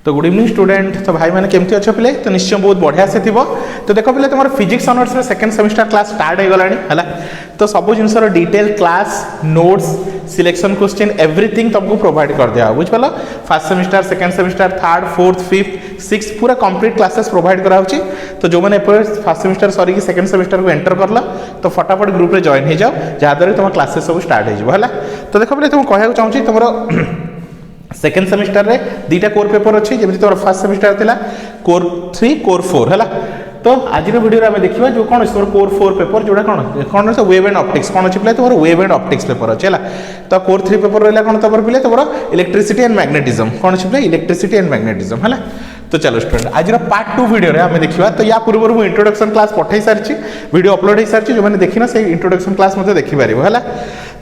तो good evening student. तो भाई मैंने केमती अच्छे पिले तो निश्चय बहुत बढ़िया से थी। तो देख पिले तुम फिजिक्स ऑनर्स में सेकंड सेमिस्टर क्लास स्टार्ट हो गलानी है। तो सब जिनसर detail class notes selection question everything तुमको प्रोवाइड कर दिया बुझ पाल। First semester second semester third fourth fifth six पूरा कंप्लीट क्लासेस प्रोवाइड करा तो जो मैंने फर्स्ट सेमिस्टर सरी सेकंड सेमिस्टर को एंटर करला तो फटाफट ग्रुप रे जॉइन हो जाओ जहाँद्वारा तुम क्लासेस सब स्टार्ट हो। तो देख पिले तुम कहना चाहूँगी तुम सेकेंड सेमिस्टर रे दीटा कोर पेपर अच्छी जमी तुम फर्स्ट सेमिस्टर थिला कोर 3 कोर 4 है। तो आज वीडियो आम देखा जो कौन तुम कोर 4 पेपर जोड़ा कौन वेव एंड ऑप्टिक्स कौन अच्छी पे तुम वेव एंड ऑप्टिक्स पेपर अच्छे है। तो कोर 3 पेपर रहा कौन तुम पे तुम इलेक्ट्रिसिटी एंड मैग्नेटिज्म कौन अच्छी पे इलेक्ट्रिसिटी एंड मैग्नेटिज्म है। तो चलो स्टूडेंट आज पार्ट 2 वीडियो रे आमे देखिबा। तो या पूर्व मुझे इंट्रोडक्शन क्लास पठाई सारी वीडियो अपलोड हो सारी जो मैंने देखी ना से इंट्रोडक्शन क्लास मते देखि पारिबो है।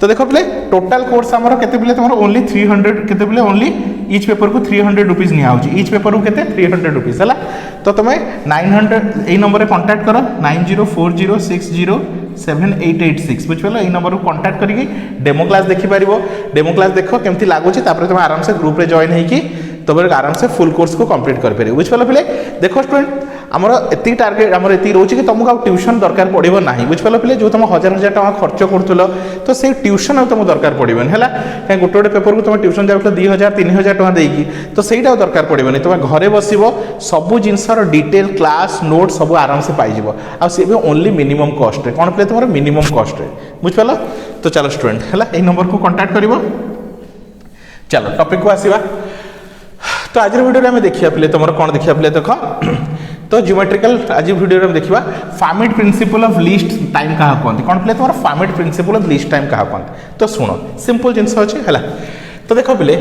तो देखो पिले टोटल कोर्स हमर केते पिले तुमर ओनली 300 केते पिले ओनली ईच पेपर को 300 रुपीस निया होची ईच पेपर को केते 300 रुपीस है। तो तुम 900 ए नंबर रे कांटेक्ट करो 9040607886 बुझ पालो। ए नंबर को कांटेक्ट करिके डेमो क्लास देखि पारिबो। डेमो क्लास देखो केमती लागुची तापर तुम आराम से ग्रुप रे जॉइन हेकी तुम आराम से फुल कोर्स को कंप्लीट कर पारे बुझ पाल पिले। देखो स्टूडेंट आमर एति टार्गेट आमर एति रोचे कि तुमको आ ट्यूशन दरकार पड़िबो नाही बुझ पाल पिले। जो तुम हजार हजार टका खर्च करथुलो तो से ट्यूशन तुम दरकार पड़िबोनी है। कहीं गोटे गोटे पेपर को तुम ट्यूशन जाउथलो 2000 3000 टका देकी तो सेटा दरकार पड़िबोनी। तुम घरे बसिबो सब जिनसर डिटेल क्लास नोट सब आराम से पाइजिबो आ से भी ओनली मिनिमम कॉस्ट रे कोन पिले तुम मिनिमम कॉस्ट रे बुझ पाल। तो चलो स्टूडेंट है ए नंबर को कांटेक्ट करिवो। चलो टॉपिक को आसीबा। तो आज वीडियो में देखिया पिले तुम कौन देखिया पिले देख। तो ज्योमेट्रिकल आज वीडियो में देखिबा फार्मिट प्रिंसिपल ऑफ लीस्ट टाइम कहा कहते कौन पिले तुम फार्मिट प्रिंसिपल ऑफ लीस्ट टाइम कहा कहते। तो शुण सिंपल जिनस अच्छे है। तो देख पिले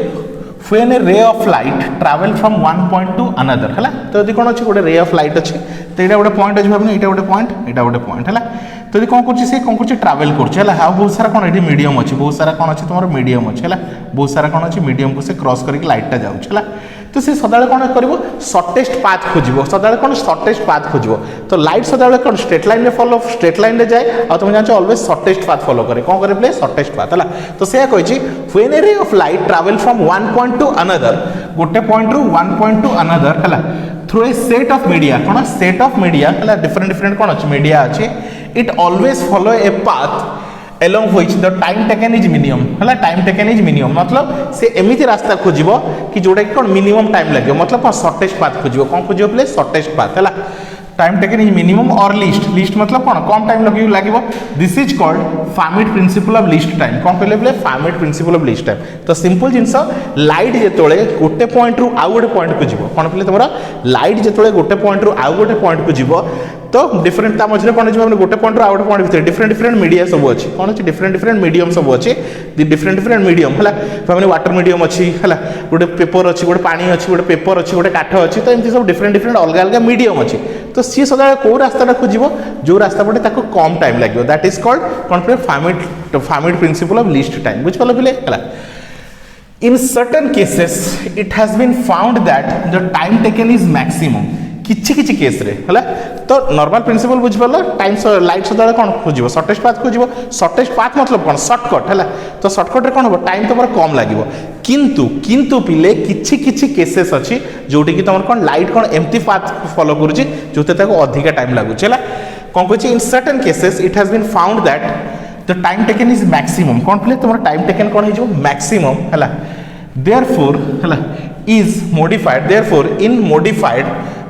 when a ray of light travel from one point to another है। तो यदि कौन अच्छे गोटे रे ऑफ लाइट अच्छे तो यहाँ गोटे पॉइंट अच्छे भाई यहाँ गोटे पॉइंट यहाँ गोटे पॉइंट है। तो यदि कौन कर ट्रावेल कर बहुत सारा कौन ये मीडियम अच्छे बहुत सारा कौन अच्छे तुम मीडियम अच्छे है बहुत सारा कौन अच्छे मीडियम को से क्रॉस करके लाइटा जाऊँ। तो सी सदा कौन कर सर्टेस्ट पाथ खोज सदा कौन सर्टेस्ट पाथ खोज। तो लाइट सदा कौन स्ट्रेट लाइन में फॉलो स्ट्रेट लाइन में जाए और तुम जान ऑलवेज सर्टेस्ट पाथ फॉलो करे कौन करे सर्टेस्ट पाथ है। तो से कही when A ray of light travel from one point two another गोटे पॉइंट रु वन पॉइंट टू अनदर है through a set of media कौन सेट ऑफ मीडिया है डिफरेंट डिफरेंट कौन अच्छे मीडिया अच्छे it always follow a path along which the time taken is minimum है। Time taken is minimum मतलब से एमती रास्ता खोज कि जोटा कि कौन मिनिमम टाइम लगे मतलब कौन सर्टेस्ट पाथ खोज कौन खोज पे सर्टेस्ट पाथ है। टाइम टेकन इज मिनिमम और लीस्ट लीस्ट मतलब कौन कम टाइम लगे this is called Fermat principle of least time कौन कहले बोले Fermat principle of least time. तो सिंपल जिनस लाइट जिते गोटे पॉइंट रु आउ गोटे पॉइंट को जीव कौन कहले तुम लाइट जिते गोटे पॉइंट रु आउ गोटे पॉइंट को जीव तो डिफरेंट मझे कौन है गोटे पॉइंट आउ गोटे पॉइंट भितर डिफरेंट डिफरेंट मीडिया सब अच्छी कौन अच्छे डिफरेंट डिफरेंट मीडियम सब अच्छे डिफरेंट डिफरेंट मीडियम है। मैंने वाटर मीडियम अच्छी है गोटे पेपर अच्छी गोटे पानी अच्छी गोटे पेपर अच्छी गोटे काठ अच्छी तो एमती सब डिफरेंट डिफरेंट अलग अलग मीडियम अच्छी। तो सी सदा कौ रास्ता खोज जो रास्ता पटे ताको कम टाइम लगे दैट इज कॉल्ड कौन पे Fermat principle of least time बुझ पाल पिले है। In certain cases it has been found that the time taken is maximum किछि किछि केस रे है। तो नॉर्मल प्रिंसिपल बुझ पाल टाइम लाइट सदा कौन खोज सर्टेस्ट पाथ खोज सर्टेस्ट पाथ मतलब कौन सर्टकट है। तो सर्टकट रे कौन हो टाइम तुम कम लगे किंतु किंतु पिले किछि किछि केसेस अच्छी जोटी कि तुम कौन लाइट कौन एमती पाथ फॉलो करुच्ची जो अधिका टाइम लगुच है। कौन कह in certain cases it has been found that the time taken is maximum कौन पिले तुम टाइम टेकन कौन हो मैक्सिमम है। देयरफॉर है is modified therefore in modified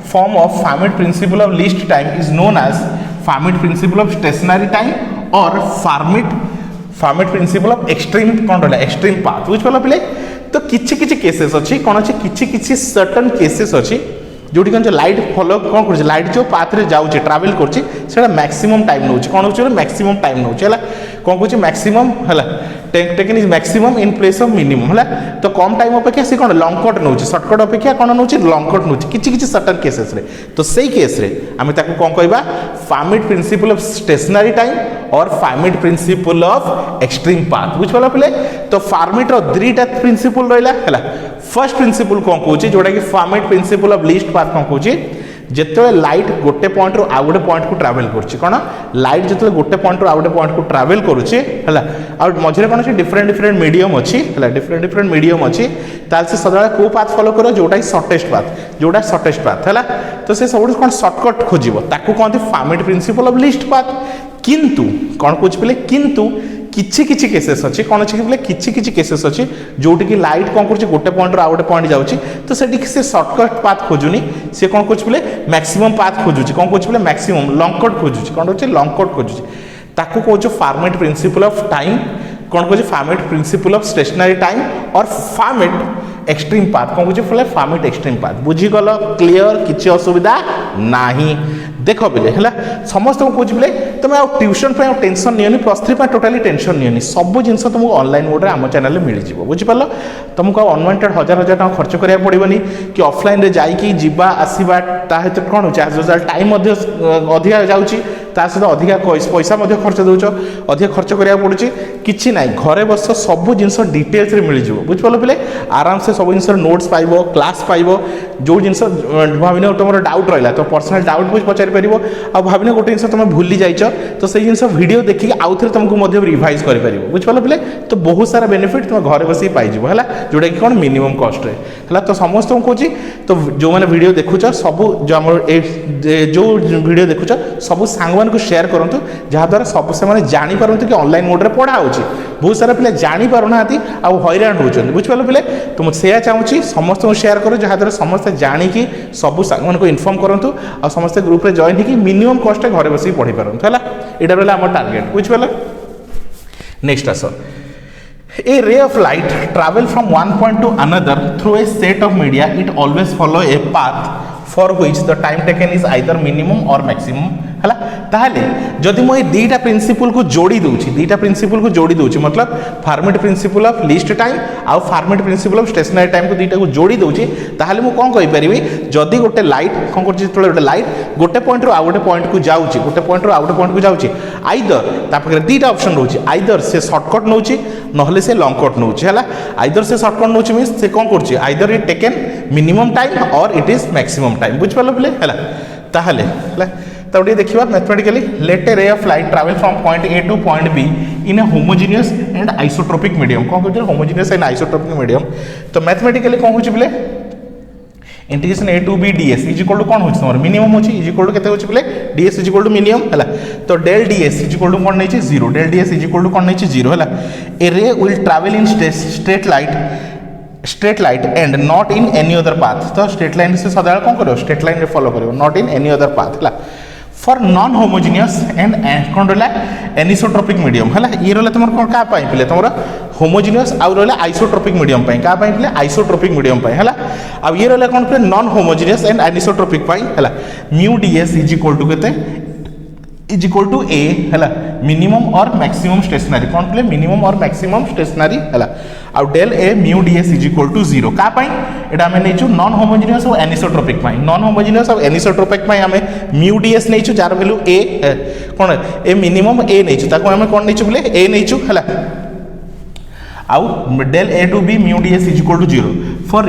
form of Fermat principle of least time is known as Fermat principle of stationary time or Fermat principle of extreme कौन रहा extreme path बुझ पाल पिले। तो किछि किछि केसेस अच्छी कौन अच्छी किछि किछि सर्टेन केसेस अच्छी जोटी कौन लाइट फॉलो कौन कर लाइट जो पाथ रे जाऊँ ट्रावेल कर मैक्सिमम टाइम नौ कौन हो मैक्सिमम टाइम नौ कौन कह मैक्सिमम है taken is maximum in place of minimum है। तो कम टाइम अपेक्षा सी कौन लॉन्ग कट नौ सर्टकट अपेक्षा कौन नौ लॉन्ग कट नौ किछि किछि सर्टेन केसेस रे। तो सही केस रे आमे ताको कौन कहबा फार्मिट प्रिंसिपल ऑफ स्टेशनरी टाइम और फार्मिट प्रिंसिपल ऑफ एक्सट्रीम पाथ बुझ पाल पिले। तो फार्मिट रो दुईटा प्रिंसिपल रहिला है। फर्स्ट प्रिंसिपल कौन कहूँ जोटा कि फार्मिट प्रिंसिपल ऑफ लीस्ट पाथ कौन कहूँ जिते लाइट गोटे पॉइंट रू आउ गोटे पॉइंट को ट्रावेल करुच्ची कौन लाइट जिते गोटे पॉइंट रू आउ गोटे पॉइंट को ट्रावेल करुच्ची है मझे कौन अच्छे डिफरेंट डिफरेंट मीडियम अच्छी है डिफरेंट डिफरेंट मीडियम अच्छी ताल से सदा को पाथ फॉलो करो जोटा सर्टेस्ट पाथ जोटा सर्टेस्ट पाथ है तो से सब कौन सर्टकट खोज कहते format principle of least path किंतु कौन कौच पे किंतु किछि किछि केसेस अच्छे कौन अच्छे बोले किछि किछि केसेस अच्छे जोटी कि लाइट कौन कर गोटे पॉइंट आउ गोटे पॉइंट जाऊँगी तो से सर्टकट पाथ खोजुनी सी कौन कौच बोले मैक्सिमम पाथ खोजुची कौन कौच बोले मैक्सिमम लॉन्ग कट खोजुची कौन कौच लॉन्ग कट खोजुची ताकू कौच फार्मेट प्रिंसिपल ऑफ टाइम कौन कौच Fermat principle of stationary time और फार्मेट एक्सट्रीम पाथ कौन कौच बोले फार्मेट एक्सट्रीम पाथ बुझीगल क्लीयर किछि असुविधा नाही देख बोले है समस्त को कौच बोले तुम ट्यूशन टेंशन नियोनी +3 टोटाली टेंशन नियोनी सब जिन तुमको ऑनलाइन मोड आम चैनल मिल जाए बुझिपार तुमको अनवांटेड हजार हजार टाँग खर्च करा पड़ोनी कि ऑफलाइन रे जाइकी जीवा आसवा ताहित कौन हो टाइम अधिका जाऊँगी ता सहित अधिका पैसा खर्च दौच अधिक खर्च करा पड़ुची कि ना घरे बस सब जिन डिटेल्स मिल जाए बुझिपार पे आराम से सब जिन नोट्स पाइब क्लास पाइब जो जिन भाव तुम डाउट रहा तो पर्सनाल डाउट भी पचारि पार आ भाव गोटे जिन तुम भूली जाइच तो से जिन वीडियो देखिए आउ थे तुमको रिवाइज कर बुझिपार पे तो बहुत सारा बेनिफिट तुम घरे बस पाइज है जोटा कि कौन मिनिमम कस्ट है तो समस्त को कौच तो जो मैंने वीडियो देखुच सब जो आम जो वीडियो देखुच सब सांग को शेयर करूँ जहाँद्वारा सब से जापर कि ऑनलाइन मोड में पढ़ा हो बहुत सारा पिला जापर ना आउ हैरान होती बुझिपार पे तो मुझे से चाहूँगी समस्त को शेयर करो जहाँद्वारा समस्त जाणिकी सब सांग को इनफर्म करूँ और समस्त ग्रुप में जॉइन होगी मिनिमम कस्ट घरे बस पढ़ी पारत है यहाँ रहा आम टार्गेट बुझिपार नेक्स्ट आस A ray of light travel from one point to another through a set of media. It always follow a path for which the time taken is either minimum or maximum. है ताहले जदि मुझे दीटा principal को जोड़ी दूची दीटा principal को जोड़ी दूची मतलब Fermat principle of least time आउ Fermat principle of stationary time को दीटा को जोड़ी दूची ताहले मु कोन कहि परिबी जदि गोटे लाइट कोन करछि तळे गोटे लाइट गोटे पॉइंट रो आ गोटे पॉइंट को जाउची गोटे पॉइंट रो आ गोटे पॉइंट को जाउची आइदर ता पाखरे दीटा ऑप्शन रहउची आइदर से शॉर्टकट नउची नहले से लॉन्ग कट नउची हला आइदर से शॉर्टकट नउची मींस से कोन करछि either it taken minimum time और इट इज मैक्सिमम टाइम बुझ पालो बोले हला ताहले हला तब देखिए mathematically let a ray of light travel from point A to point B in a homogeneous and isotropic medium कौन कहते हैं होमोजीनियस एंड आइसोट्रोपिक मीडियम तो मैथमेटिकली कौन होची बोले integration A to B ds is equal to कौन होची तुम्हारा मिनिमम होची इज इक्वल टू केते होची बोले ds is equal to minimum हला तो del ds is equal to कौन नहीं 0 del ds is equal to कौन नहीं 0 हला a ray will travel in straight light and not in any other path तो स्ट्रेट लाइन से सदा कौन करो स्ट्रेट लाइन रे फॉलो करो not in any other path हला फॉर नॉन होमोजीनियस एंड कौन रहा एनिसोट्रोपिक मीडियम है ये रहा तुम कौन क्या पे तुम होमोजीनियस आउ रहा आइसोट्रोपिक मीडियम क्या पे आइसोट्रोपिक मीडियम है आउ ये रहा कौन पे नॉन होमोजीनियस एंड एनिसोट्रोपिक है mu ds is equal to केते इज इक्वल टू ए है मिनिमम और मैक्सिमम स्टेशनरी कौन पे मिनिमम और मैक्सिमम स्टेशनरी है आउ del A mu ds is equal to 0 क्या एटा आम नहीं नॉन होमोजीनियस और एनिसोट्रोपिक नॉन होमोजीनियस और एनिसोट्रोपिक आम म्यू डीएस नहीं जार वैल्यू ए कौन ए मिनिमम ए नहीं आम कौन नहीं बोले ए नहीं है आउ del A to B mu ds is equal to 0 for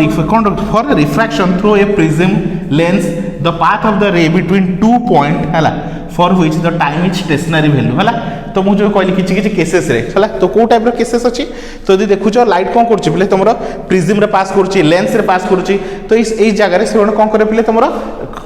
refraction through a prism lens the path of the ray between 2 point है for which the time is stationary value है तो मुझे कहली किसी केसेस रे है तो कौ टाइप केसेस अच्छी तो यदि देखुच लाइट कौन कर बोले तुम प्रिज्म रे पास कर लेंस रे पास कर तो इस जगह से कौन करे बोले तुम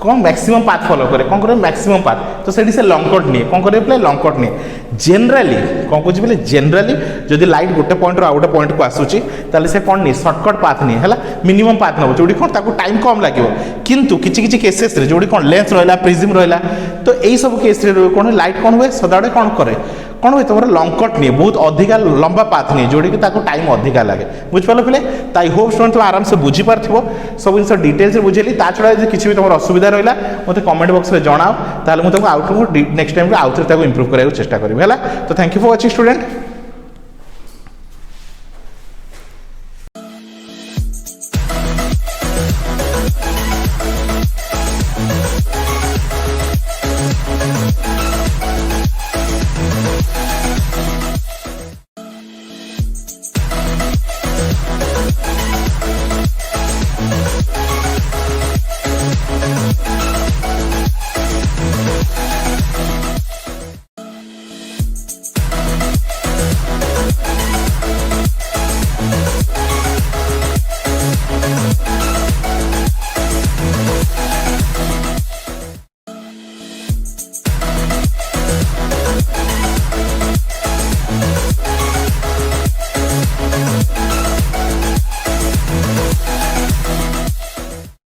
कौन मैक्सिमम पाथ फॉलो करे कौन करे मैक्सिमम पाथ तो से लॉन्ग कट नहीं कौन करे बोले लॉन्ग कट नहीं जनराली कौन कह बोले जनराली जदि लाइट गोटे पॉइंट रो आ गोटे पॉइंट को आसूची ताले से कौन नहीं सर्टकट पाथ नहीं है मिनिमम पाथ नब जो कौन ताको टाइम कम लगे किंतु किसी केसेस रे जो कौन लेंस रहा प्रिज्म रहा तो यही सब केस रे कौन लाइट कौन हुए सदाबे कौन करे कौन हुए तुम लॉन्ग कट नहीं बहुत अधिका लंबा पाथ नहीं जोड़ी टाइम अधिका लगे बुझिपार पे ताई होप स्टूडेंट तुम आराम से बुझीपार सब जिन डिटेल्स बुझेली ता छड़ा किसी भी तुम असुविधा रहा मतलब कमेंट बॉक्स में जनाओ ताले मुझे आउट नेक्स्ट टाइम आउ थे इम्प्रूव कराया चेष्टा करी है तो thank you for watching student.